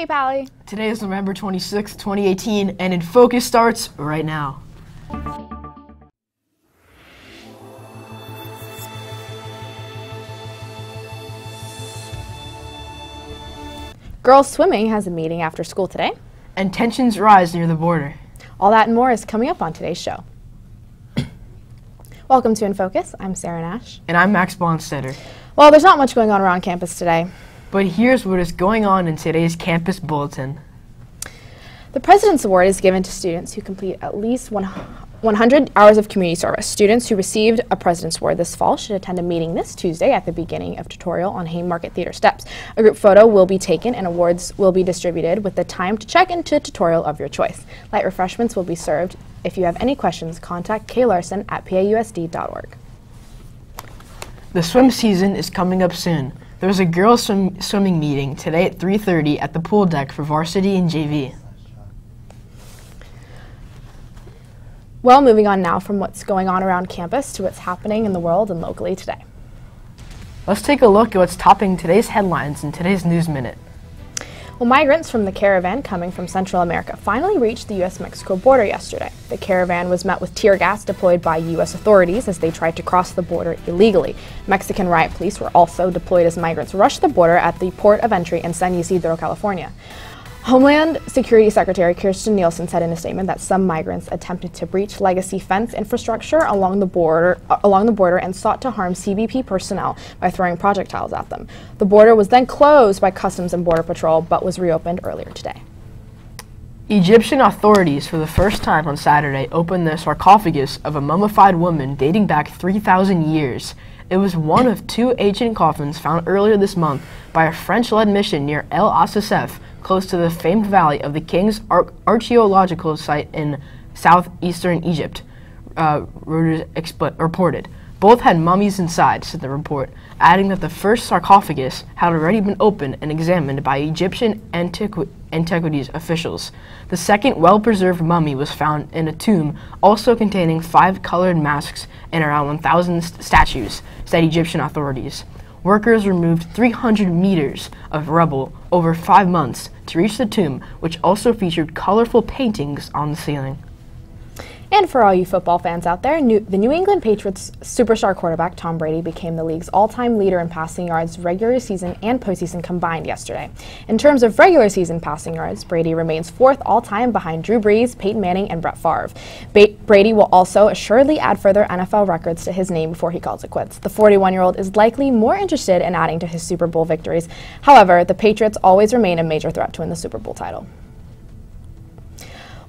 Hey, Pally. Today is November 26th, 2018, and INFocus starts right now. Girls swimming has a meeting after school today. And tensions rise near the border. All that and more is coming up on today's show. Welcome to INFocus. I'm Sarah Nash. And I'm Max Bonstetter. Well, there's not much going on around campus today. But here's what is going on in today's campus bulletin. The President's Award is given to students who complete at least 100 hours of community service. Students who received a President's Award this fall should attend a meeting this Tuesday at the beginning of tutorial on Haymarket Theater steps. A group photo will be taken and awards will be distributed with the time to check into a tutorial of your choice. Light refreshments will be served. If you have any questions, contact Kay Larson at pausd.org. The swim season is coming up soon. There's a girls' swimming meeting today at 3:30 at the pool deck for varsity and JV. Well, moving on now from what's going on around campus to what's happening in the world and locally today. Let's take a look at what's topping today's headlines in today's News Minute. Well, migrants from the caravan coming from Central America finally reached the U.S.-Mexico border yesterday. The caravan was met with tear gas deployed by U.S. authorities as they tried to cross the border illegally. Mexican riot police were also deployed as migrants rushed the border at the port of entry in San Ysidro, California. Homeland Security Secretary Kirstjen Nielsen said in a statement that some migrants attempted to breach legacy fence infrastructure along the border and sought to harm CBP personnel by throwing projectiles at them. The border was then closed by Customs and Border Patrol but was reopened earlier today. Egyptian authorities for the first time on Saturday opened the sarcophagus of a mummified woman dating back 3,000 years. It was one of two ancient coffins found earlier this month by a French-led mission near El Asasef, close to the famed Valley of the Kings archaeological site in southeastern Egypt, Reuters reported. Both had mummies inside, said the report, adding that the first sarcophagus had already been opened and examined by Egyptian antiquities officials. The second well-preserved mummy was found in a tomb also containing 5 colored masks and around 1,000 statues, said Egyptian authorities. Workers removed 300 meters of rubble over 5 months to reach the tomb, which also featured colorful paintings on the ceiling. And for all you football fans out there, the New England Patriots superstar quarterback Tom Brady became the league's all-time leader in passing yards regular season and postseason combined yesterday. In terms of regular season passing yards, Brady remains 4th all-time behind Drew Brees, Peyton Manning, and Brett Favre. Brady will also assuredly add further NFL records to his name before he calls it quits. The 41-year-old is likely more interested in adding to his Super Bowl victories. However, the Patriots always remain a major threat to win the Super Bowl title.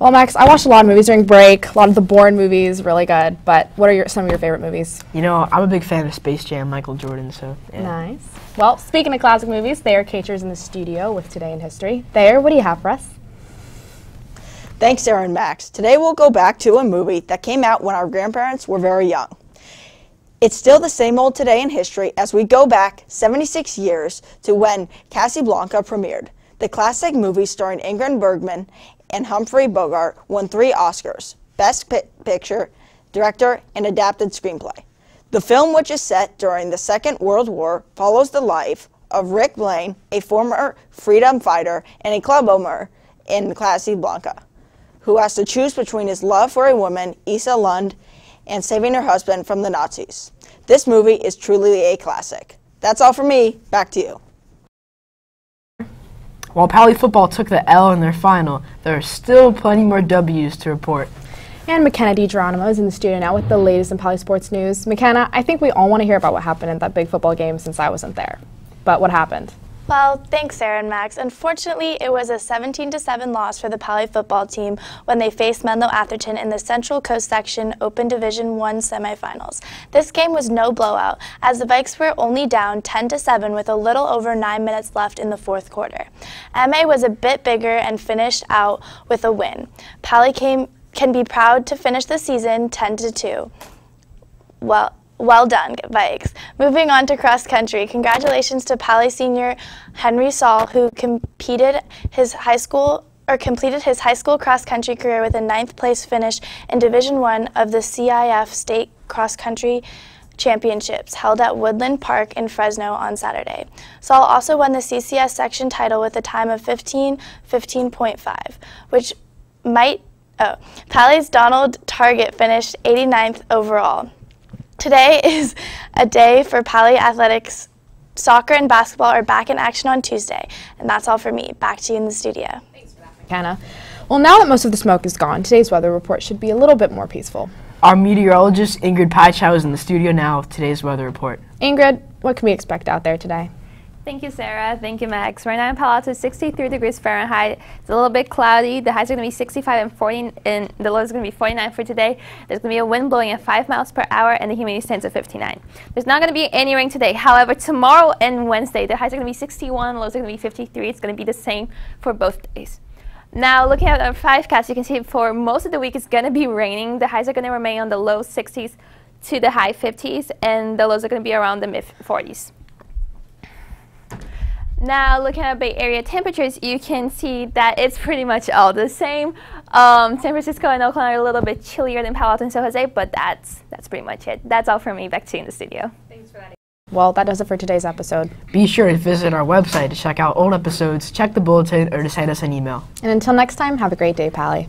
Well, Max, I watched a lot of movies during break, a lot of the Bourne movies, really good, but what are some of your favorite movies? You know, I'm a big fan of Space Jam, Michael Jordan, so yeah. Nice. Well, speaking of classic movies, Thayer Kacher's in the studio with Today in History. Thayer, what do you have for us? Thanks, Sarah and Max. Today we'll go back to a movie that came out when our grandparents were very young. It's still the same old Today in History as we go back 76 years to when Casablanca premiered. The classic movie starring Ingrid Bergman and Humphrey Bogart won 3 Oscars, Best Picture, Director, and Adapted Screenplay. The film, which is set during the Second World War, follows the life of Rick Blaine, a former freedom fighter and a club owner in Casablanca, who has to choose between his love for a woman, Isa Lund, and saving her husband from the Nazis. This movie is truly a classic. That's all from me. Back to you. While Pally football took the L in their final, there are still plenty more W's to report. And McKenna DiGeronimo is in the studio now with the latest in Pally Sports news. McKenna, I think we all want to hear about what happened in that big football game since I wasn't there. But what happened? Well, thanks, Sarah and Max. Unfortunately, it was a 17-7 loss for the Pally football team when they faced Menlo Atherton in the Central Coast Section Open Division I semifinals. This game was no blowout, as the Vikes were only down 10-7 with a little over 9 minutes left in the fourth quarter. MA was a bit bigger and finished out with a win. Pally can be proud to finish the season 10-2. Well done, Vikes. Moving on to cross country, congratulations to Pally senior Henry Saul, who completed his high school cross country career with a 9th place finish in Division I of the CIF State Cross Country championships held at Woodland Park in Fresno on Saturday. Saul also won the CCS section title with a time of 15:15.5, which Pally's Donald Target finished 89th overall. Today is a day for Pally athletics. Soccer and basketball are back in action on Tuesday. And that's all for me. Back to you in the studio. Thanks for that, McKenna. Well, now that most of the smoke is gone, today's weather report should be a little bit more peaceful. Our meteorologist Ingrid Paichow is in the studio now with today's weather report. Ingrid, what can we expect out there today? Thank you, Sarah. Thank you, Max. Right now in Palo Alto, 63 degrees Fahrenheit. It's a little bit cloudy. The highs are going to be 65 and 40, and the lows are going to be 49 for today. There's going to be a wind blowing at 5 miles per hour, and the humidity stands at 59. There's not going to be any rain today. However, tomorrow and Wednesday, the highs are going to be 61, lows are going to be 53. It's going to be the same for both days. Now, looking at our 5cast, you can see for most of the week, it's going to be raining. The highs are going to remain on the low 60s to the high 50s, and the lows are going to be around the mid 40s. Now, looking at Bay Area temperatures, you can see that it's pretty much all the same. San Francisco and Oakland are a little bit chillier than Palo Alto and San Jose, but that's pretty much it. That's all from me. Back to you in the studio. Thanks for that. Well, that does it for today's episode. Be sure to visit our website to check out old episodes, check the bulletin, or to send us an email. And until next time, have a great day, Pally.